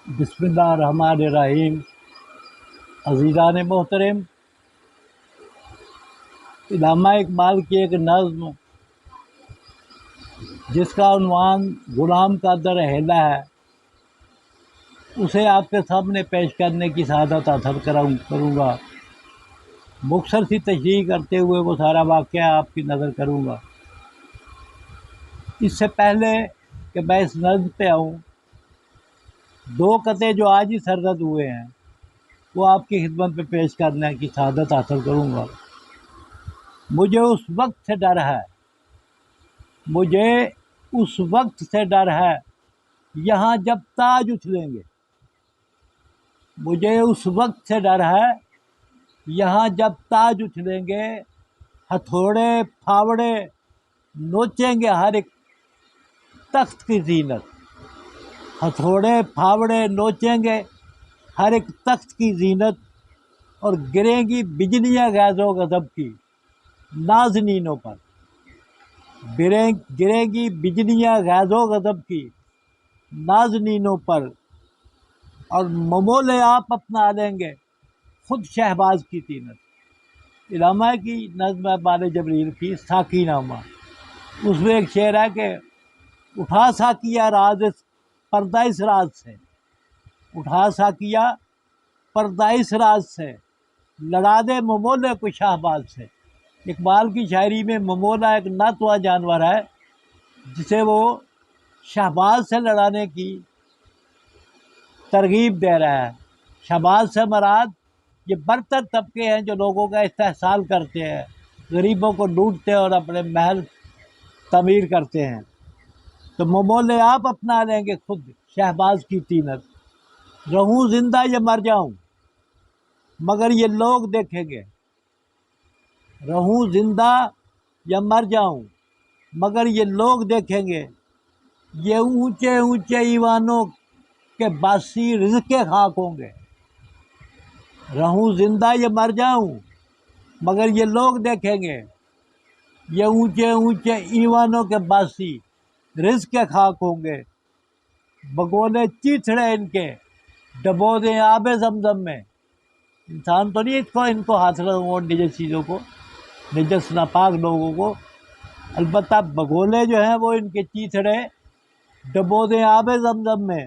بسم اللہ الرحمن الرحیم۔ عزیزان محترم، علامہ اقبال کی ایک نظم جس کا عنوان غلام کا در حیلہ ہے، اسے آپ کے سامنے پیش کرنے کی سعادت حاصل کروں گا۔ مختصر سی تشریح کرتے ہوئے وہ سارا واقعہ آپ کی نظر کروں گا۔ اس سے پہلے کہ میں اس نظم پہ آؤں، دو قطعے جو آج ہی سرزد ہوئے ہیں وہ آپ کی خدمت پہ پیش کرنے کی سعادت حاصل کروں گا۔ مجھے اس وقت سے ڈر ہے، مجھے اس وقت سے ڈر ہے، یہاں جب تاج اچھلیں گے۔ مجھے اس وقت سے ڈر ہے، یہاں جب تاج اچھلیں گے۔ ہتھوڑے پھاوڑے نوچیں گے ہر ایک تخت کی زینت۔ ہتھوڑے پھاوڑے نوچیں گے ہر ایک تخت کی زینت، اور گریں گی بجلیاں غیظ و غضب کی نازنینوں پر۔ گریں گی بجلیاں غیظ و غضب کی نازنینوں پر، اور ممول آپ اپنا لیں گے خود شہباز کی طینت۔ علامہ کی نظم ہے بال جبریل کی ساقی نامہ۔ اس میں ایک شعر ہے کہ اٹھا ساقیہ راز پردہ اس راز سے، اٹھا ساقیہ پردہ اس راز سے، لڑا دے ممولے کو شہباز سے۔ اقبال کی شاعری میں ممولہ ایک ناتواں جانور ہے جسے وہ شہباز سے لڑانے کی ترغیب دے رہا ہے۔ شہباز سے مراد یہ برتر طبقے ہیں جو لوگوں کا استحصال کرتے ہیں، غریبوں کو لوٹتے ہیں اور اپنے محل تعمیر کرتے ہیں۔ تو ممول آپ اپنا لیں گے خود شہباز کی طینت۔ رہوں زندہ یا مر جاؤں مگر یہ لوگ دیکھیں گے، رہوں زندہ یا مر جاؤں مگر یہ لوگ دیکھیں گے۔ یہ اونچے اونچے ایوانوں کے باسی رزق کے خاک ہوں گے۔ رہوں زندہ یا مر جاؤں مگر یہ لوگ دیکھیں گے، یہ اونچے اونچے ایوانوں کے باسی رزق کے خاک ہوں گے۔ بگونے چیتھڑے ان کے ڈبو دیں آب زمزم میں۔ انسان تو نہیں ان کو حاصل ہوں نجس چیزوں کو، نجس ناپاک لوگوں کو، البتہ بگولے جو ہیں وہ ان کے چیتھڑے ڈبو دیں آب زمزم میں،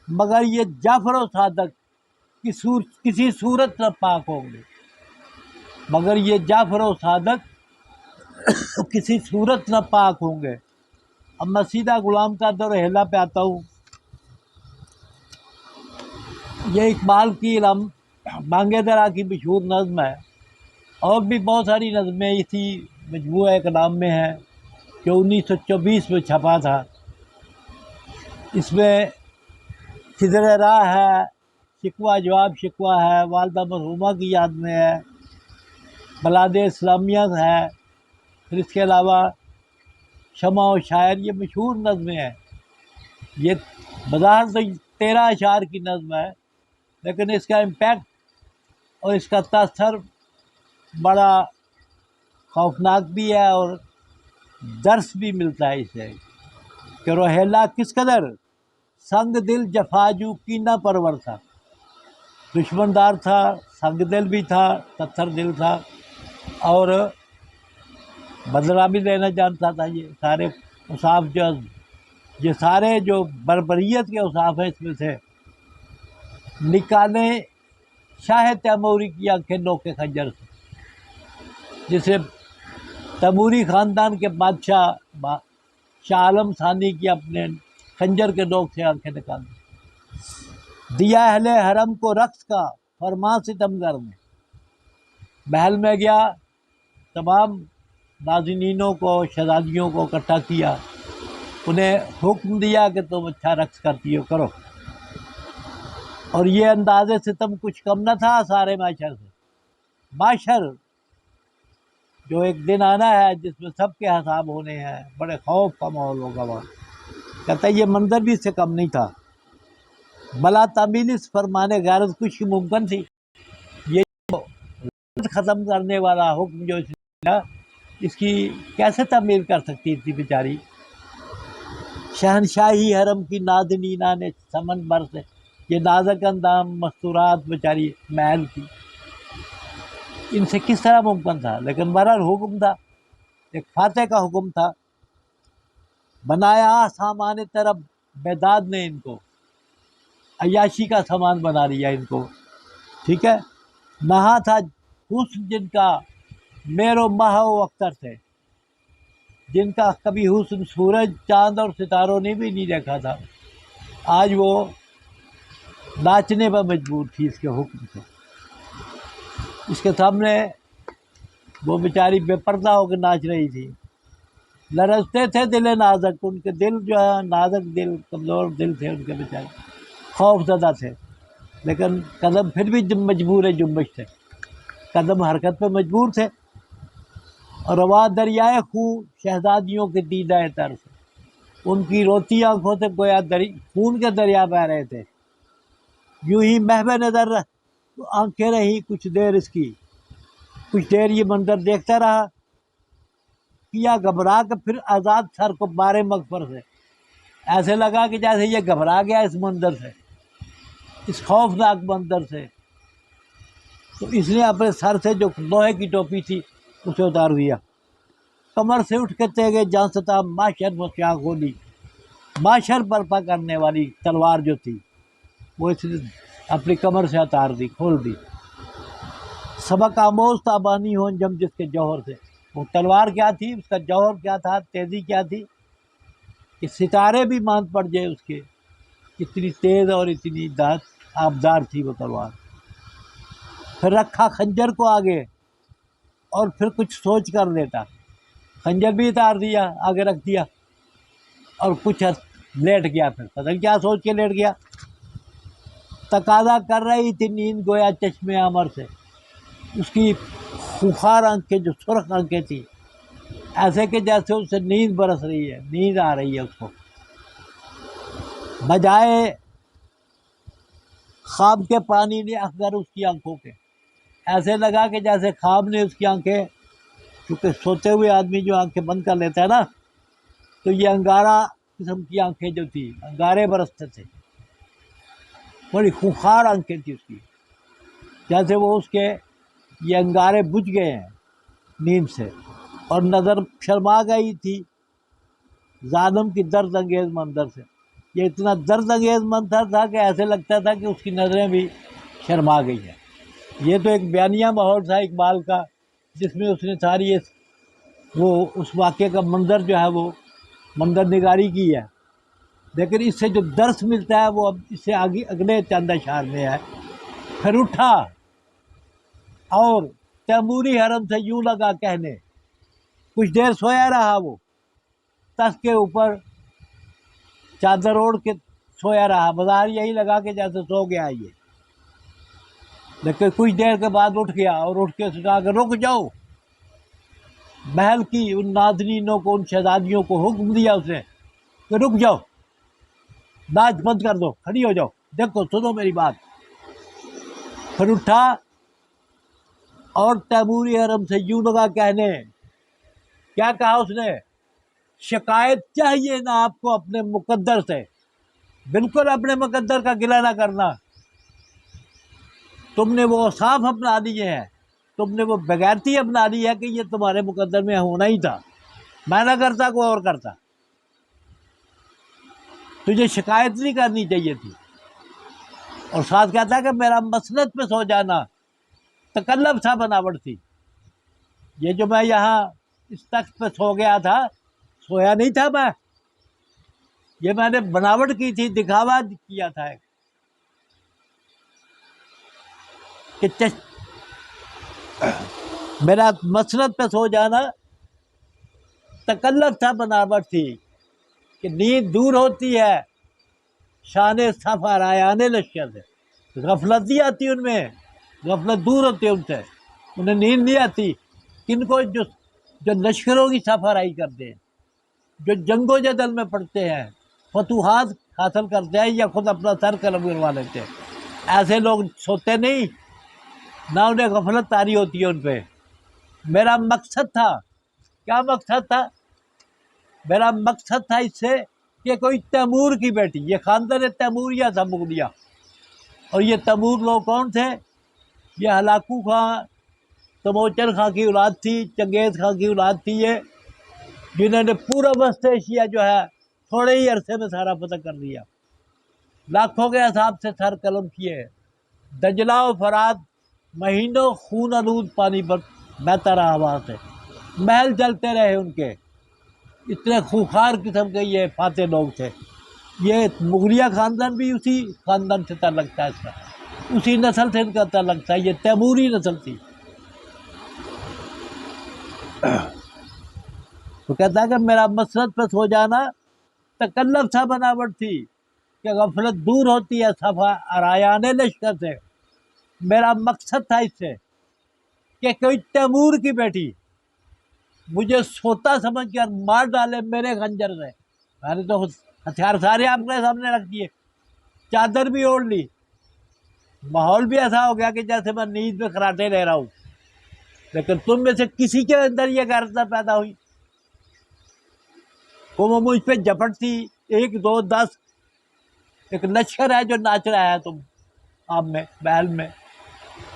مگر یہ جعفر و صادق کسی صورت نہ پاک ہوں گے۔ مگر یہ جعفر و صادق کسی صورت نہ پاک ہوں گے۔ اب میں سیدھا غلام کا در حیلہ پہ آتا ہوں۔ یہ اقبال کی بانگ درا کی مشہور نظم ہے، اور بھی بہت ساری نظمیں اسی مجموعہ کلام میں ہیں جو 1924 میں چھپا تھا۔ اس میں خضر راہ ہے، شکوہ جواب شکوہ ہے، والدہ مرحومہ کی یاد میں ہے، بلاد اسلامیہ ہے، پھر اس کے علاوہ شمع و شاعر، یہ مشہور نظمیں ہیں۔ یہ بظاہر تو 13 اشعار کی نظم ہے، لیکن اس کا امپیکٹ اور اس کا تاثر بڑا خوفناک بھی ہے، اور درس بھی ملتا ہے اسے کہ روہیلا کس قدر سنگ دل جفاجو کینہ پرور تھا۔ دشمن دار تھا، سنگ دل بھی تھا، پتھر دل تھا، اور بدلہ بھی لینا جانتا تھا۔ یہ سارے اوصاف یہ سارے جو بربریت کے اوصاف ہیں اس میں سے نکالے شاہ تیموری کی آنکھیں نوک کے خنجر سے، جسے تیموری خاندان کے بادشاہ شاہ عالم ثانی کی اپنے خنجر کے نوک سے آنکھیں نکال دی۔ دیا اہل حرم کو رقص کا فرما ستمگر نے، محل میں گیا، تمام ناظرینوں کو، شہزادیوں کو اکٹھا کیا، انہیں حکم دیا کہ تم اچھا رقص کرتی ہو کرو، اور یہ انداز ستم کچھ کم نہ تھا سارے معاشر سے۔ معاشر جو ایک دن آنا ہے جس میں سب کے حساب ہونے ہیں، بڑے خوف کا ماحول ہوگا وہاں، کہتا ہے یہ منظر بھی اس سے کم نہیں تھا۔ بلا تعمیل اس فرمانے غیرت کچھ کی ممکن تھی، یہ ختم کرنے والا حکم جو اس نے دیا، اس کی کیسے تعمیل کر سکتی تھی بیچاری۔ شہنشاہی حرم کی نازنینہ نے سمن بر سے، یہ نازک اندام مستورات بیچاری محل کی، ان سے کس طرح ممکن تھا؟ لیکن برر حکم تھا، ایک فاتح کا حکم تھا، بنایا سامان طرب بیداد نے ان کو، عیاشی کا سامان بنا لیا ان کو، ٹھیک ہے۔ نہا تھا حسن جن کا میر و ماہ و اختر سے، جن کا کبھی حسن سورج چاند اور ستاروں نے بھی نہیں دیکھا تھا، آج وہ ناچنے پر مجبور تھی اس کے حکم سے۔ اس کے سامنے وہ بیچاری بے پردہ ہو کے ناچ رہی تھی، لرزتے تھے دل نازک، ان کے دل جو ہے نازک دل، کمزور دل تھے ان کے بیچارے، خوف زدہ تھے، لیکن قدم پھر بھی مجبور جنبش تھے، قدم حرکت پہ مجبور تھے۔ اور رواں دریائے خون شہزادیوں کے دیدہ تر سے، ان کی روتی آنکھوں سے گویا خون کے دریا بہ رہے تھے، یوں ہی محو نظر آنکھیں رہی کچھ دیر اس کی، کچھ دیر یہ منظر دیکھتا رہا، کیا گھبرا کے پھر آزاد سر کو بارے مغفر سے، ایسے لگا کہ جیسے یہ گھبرا گیا اس منظر سے، اس خوفناک منظر سے، تو اس نے اپنے سر سے جو لوہے کی ٹوپی تھی اسے اتار دیا، کمر سے اٹھ کے تیگے جان ستا ماشر مسیاں گولی، ماشر برپا کرنے والی تلوار جو تھی وہ اس نے اپنی کمر سے اتار دی، کھول دی۔ سبق آموز تابانی ہو جم جس کے جوہر سے، وہ تلوار کیا تھی، اس کا جوہر کیا تھا، تیزی کیا تھی کہ ستارے بھی ماند پڑ جائے اس کے، اتنی تیز اور اتنی آبدار تھی وہ تلوار۔ پھر رکھا خنجر کو آگے اور پھر کچھ سوچ کر لیتا، خنجر بھی اتار دیا، آگے رکھ دیا، اور کچھ لیٹ گیا، پھر پتہ نہیں کیا سوچ کے لیٹ گیا۔ تقاضا کر رہی تھی نیند گویا چشمے عمر سے، اس کی خونخوار آنکھیں جو سرخ آنکھیں تھیں، ایسے کہ جیسے اس سے نیند برس رہی ہے، نیند آ رہی ہے اس کو، بجائے خواب کے پانی نے اخگر اس کی آنکھوں کے، ایسے لگا کہ جیسے خواب نے اس کی آنکھیں، کیونکہ سوتے ہوئے آدمی جو آنکھیں بند کر لیتا ہے نا تو یہ انگارہ قسم کی آنکھیں جو تھی، انگارے برستے تھے، بڑی خونخوار آنکھیں تھی اس کی، جیسے وہ اس کے یہ انگارے بجھ گئے ہیں نیند سے، اور نظر شرما گئی تھی ظالم کی درد انگیز منظر سے، یہ اتنا درد انگیز منظر تھا کہ ایسے لگتا تھا کہ اس کی نظریں بھی شرما گئی ہیں۔ یہ تو ایک بیانیہ ماحول تھا اقبال کا، جس میں اس نے ساری وہ اس واقعے کا منظر جو ہے وہ منظر نگاری کی ہے، لیکن اس سے جو درس ملتا ہے وہ اب اس سے آگے اگلے چند اشعار میں ہے۔ پھر اٹھا اور تیموری حرم سے یوں لگا کہنے، کچھ دیر سویا رہا وہ، تخت کے اوپر چادر اوڑھ کے سویا رہا، بظاہر یہی لگا کہ جیسے سو گیا یہ، لیکن کچھ دیر کے بعد اٹھ گیا اور اٹھ کے سنا کہ رک جاؤ، محل کی ان نازنینوں کو، ان شہزادیوں کو حکم دیا اس نے کہ رک جاؤ، ناچ بند کر دو، کھڑی ہو جاؤ، دیکھو سنو میری بات۔ پھر اٹھا اور تیموری حرم سے یوں لگا کہنے، کیا کہا اس نے؟ شکایت چاہیے نہ آپ کو اپنے مقدر سے، بالکل اپنے مقدر کا گلہ نہ کرنا، تم نے وہ اوصاف اپنا لیے ہیں، تم نے وہ بغیرتی اپنا لی ہے کہ یہ تمہارے مقدر میں ہونا ہی تھا، میں نہ کرتا کوئی اور کرتا، تجھے شکایت نہیں کرنی چاہیے تھی۔ اور ساتھ کہتا ہے کہ میرا مسند پہ سو جانا تکلف تھا، بناوٹ تھی، یہ جو میں یہاں اس تخت پہ سو گیا تھا، سویا نہیں تھا میں، یہ میں نے بناوٹ کی تھی، دکھاوا کیا تھا کہ میرا مسند پہ سو جانا تکلف تھا، بناوٹ تھی، کہ نیند دور ہوتی ہے شان صف آرایان لشکر سے، غفلت نہیں آتی ان میں، غفلت دور ہوتی ہے ان سے، انہیں نیند نہیں آتی، کن کو؟ جو لشکروں کی صف آرائی کرتے ہیں، جو جنگ و جدل میں پڑھتے ہیں، فتوحات حاصل کرتے ہیں، یا خود اپنا سر قلم کروا لیتے ہیں، ایسے لوگ سوتے نہیں، نہ انہیں غفلت طاری ہوتی ہے ان پہ۔ میرا مقصد تھا، کیا مقصد تھا؟ میرا مقصد تھا اس سے کہ کوئی تیمور کی بیٹی، یہ خاندان تیموریہ تھا مغلیہ، اور یہ تیمور لوگ کون تھے؟ یہ ہلاکو خاں، تموچن خاں کی اولاد تھی، چنگیز خاں کی اولاد تھی یہ، جنہوں نے پورا وسط ایشیا جو ہے تھوڑے ہی عرصے میں سارا فتح کر دیا، لاکھوں کے حساب سے سر قلم کیے ہیں۔ دجلہ و فرات مہینوں خون آلود پانی پر بہتا رہا وہاں سے، محل چلتے رہے ان کے، اتنے خوخار قسم کے یہ فاتح لوگ تھے۔ یہ مغلیہ خاندان بھی اسی خاندان سے تعلق تھا، اس کا اسی نسل سے ان کا تعلق تھا، یہ تیموری نسل تھی۔ تو کہتا ہے کہ میرا مسرت پہ سو جانا تکلف تھا، بناوٹ تھی کہ غفلت دور ہوتی ہے صفا ارایان لشکر سے۔ میرا مقصد تھا اس سے کہ کوئی تیمور کی بیٹی مجھے سوتا سمجھ کر مار ڈالے میرے خنجر سے۔ میں نے تو ہتھیار سارے آپ کے سامنے رکھ دیے، چادر بھی اوڑھ لی، ماحول بھی ایسا ہو گیا کہ جیسے میں نیند میں خراٹے لے رہا ہوں، لیکن تم میں سے کسی کے اندر یہ غیرت پیدا ہوئی؟ وہ مجھ پہ جھپٹتی 1 2 10، ایک لشکر ہے جو ناچ رہا ہے تم آپ میں محل میں۔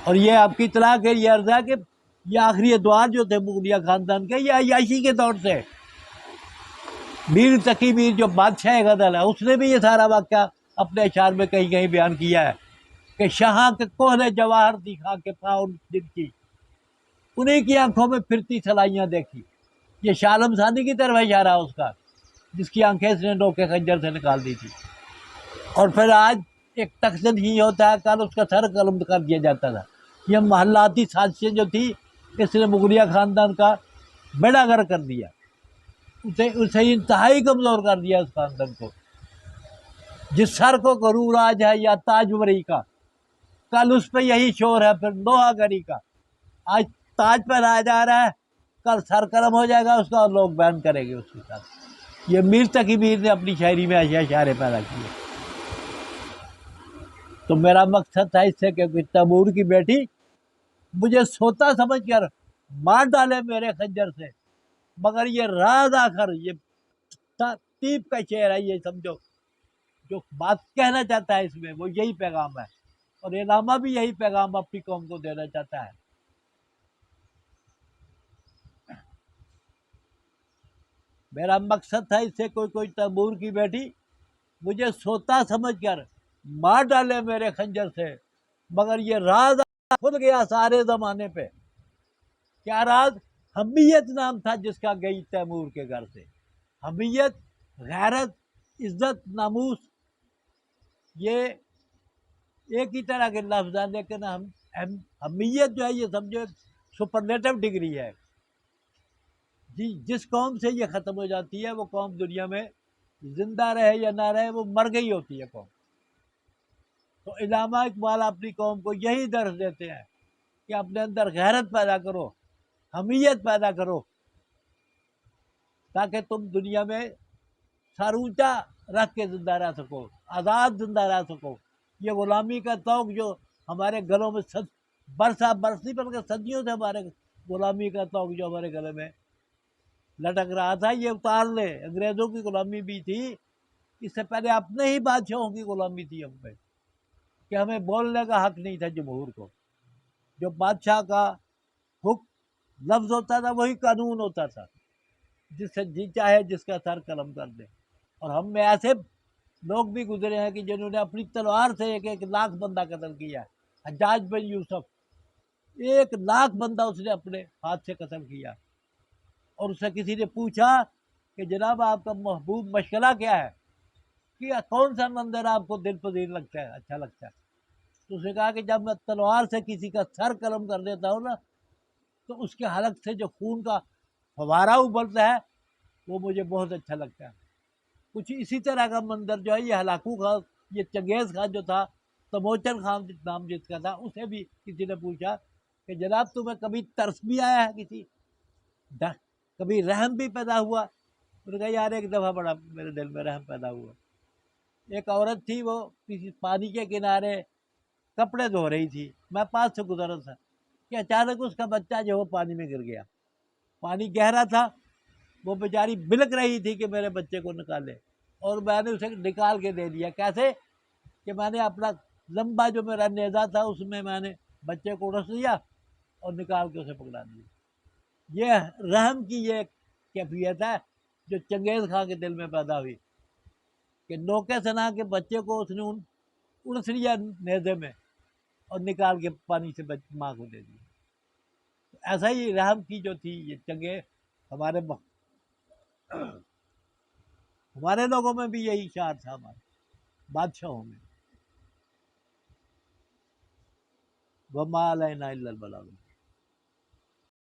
اور یہ آپ کی اطلاع کے یہ عرض ہے کہ یہ آخری ادوار جو تھے مغلیہ خاندان کے، یہ عیاشی کے دور سے، میر تقی میر جو بادشاہ غزل ہے، اس نے بھی یہ سارا واقعہ اپنے اشعار میں کہیں کہیں بیان کیا ہے کہ شاہاں کے کوہنے جواہر دکھا کے پاؤں جن کی، انہیں کی آنکھوں میں پھرتی سلائیاں دیکھی۔ یہ شاہ عالم ثانی کی طرف اشارہ ہے اس کا، جس کی آنکھیں اس نے نوکے خنجر سے نکال دی تھی۔ اور پھر آج ایک تخت ہی ہوتا ہے، کل اس کا سر قلم کر دیا جاتا تھا۔ یہ محلاتی سازشیں جو تھی، اس نے مغلیہ خاندان کا بیڑا غرق کر دیا، اسے انتہائی کمزور کر دیا اس خاندان کو۔ جس سر کو غرور آج ہے یا تاج وری کا، کل اس پہ یہی شور ہے پھر لوہا گری کا۔ آج تاج پہنایا جا رہا ہے، کل سر قلم ہو جائے گا اس کا اور لوگ بیان کریں گے اس کے ساتھ۔ یہ میر تقی میر نے اپنی شاعری میں ایسے اشارے پیدا کیے۔ تو میرا مقصد تھا اس سے کہ تیمور کی بیٹی مجھے سوتا سمجھ کر مار ڈالے میرے خنجر سے، مگر یہ راز آخر، یہ تیب کا شعر ہے، یہ سمجھو جو بات کہنا چاہتا ہے اس میں وہ یہی پیغام ہے، اور علامہ بھی یہی پیغام اپنی قوم کو دینا چاہتا ہے۔ میرا مقصد تھا اس سے کوئی تیمور کی بیٹی مجھے سوتا سمجھ کر مار ڈالے میرے خنجر سے، مگر یہ راز کھل گیا سارے زمانے پہ۔ کیا راز؟ حمیت نام تھا جس کا گئی تیمور کے گھر سے۔ حمیت، غیرت، عزت، ناموس، یہ ایک ہی طرح کے لفظ ہیں، لیکن حمیت جو ہے یہ سمجھو سپرلیٹو ڈگری ہے۔ جی جس قوم سے یہ ختم ہو جاتی ہے وہ قوم دنیا میں زندہ رہے یا نہ رہے وہ مر گئی ہوتی ہے قوم۔ تو علامہ اقبال اپنی قوم کو یہی درس دیتے ہیں کہ اپنے اندر غیرت پیدا کرو، حمیت پیدا کرو، تاکہ تم دنیا میں سر اونچا رکھ کے زندہ رہ سکو، آزاد زندہ رہ سکو۔ یہ غلامی کا توق جو ہمارے گلوں میں برس نہیں بلکہ صدیوں سے ہمارے غلامی کا توق جو ہمارے گلے میں لٹک رہا تھا، یہ اتار لے۔ انگریزوں کی غلامی بھی تھی، اس سے پہلے اپنے ہی بادشاہوں کی غلامی تھی ہم پہ، کہ ہمیں بولنے کا حق نہیں تھا جمہور کو۔ جو بادشاہ کا حکم لفظ ہوتا تھا وہی قانون ہوتا تھا، جس سے جی چاہے جس کا سر قلم کر دے۔ اور ہم میں ایسے لوگ بھی گزرے ہیں کہ جنہوں نے اپنی تلوار سے 1,00,000 بندہ قتل کیا ہے۔ حجاج بن یوسف 1,00,000 بندہ اس نے اپنے ہاتھ سے قتل کیا، اور اس سے کسی نے پوچھا کہ جناب آپ کا محبوب مشغلہ کیا ہے، کہ کون سا منظر آپ کو دل پذیر لگتا ہے، اچھا لگتا ہے؟ تو اس نے کہا کہ جب میں تلوار سے کسی کا سر قلم کر دیتا ہوں نا، تو اس کے حلق سے جو خون کا فوارہ ابلتا ہے وہ مجھے بہت اچھا لگتا ہے۔ کچھ اسی طرح کا منظر جو ہے یہ ہلاکو خان، یہ چنگیز خان جو تھا، تموچن خان نام جس کا تھا، اسے بھی کسی نے پوچھا کہ جناب تمہیں کبھی ترس بھی آیا ہے، کبھی رحم بھی پیدا ہوا؟ انہوں نے کہا یار ایک دفعہ بڑا میرے دل میں رحم پیدا ہوا۔ ایک عورت تھی، وہ کسی پانی کے کنارے کپڑے دھو رہی تھی، میں پاس سے گزر رہا تھا کہ اچانک اس کا بچہ جو وہ پانی میں گر گیا۔ پانی گہرا تھا، وہ بیچاری بلک رہی تھی کہ میرے بچے کو نکالے۔ اور میں نے اسے نکال کے دے دیا. کیسے کہ میں نے اپنا لمبا جو میرا نیزہ تھا اس میں نے بچے کو رس لیا اور نکال کے اسے پکڑا دیا. یہ رحم کی یہ کیفیت ہے جو چنگیز خان کے دل میں پیدا ہوئی کہ نوکے سنا کے بچے کو اس نے اڑس لیا نیزے میں اور نکال کے پانی سے ماں کو دے دیا. ایسا ہی رحم کی جو تھی یہ چنگیز ہمارے لوگوں میں بھی یہی شعار تھا ہمارے بادشاہوں میں. وما علینا الا البلاغ.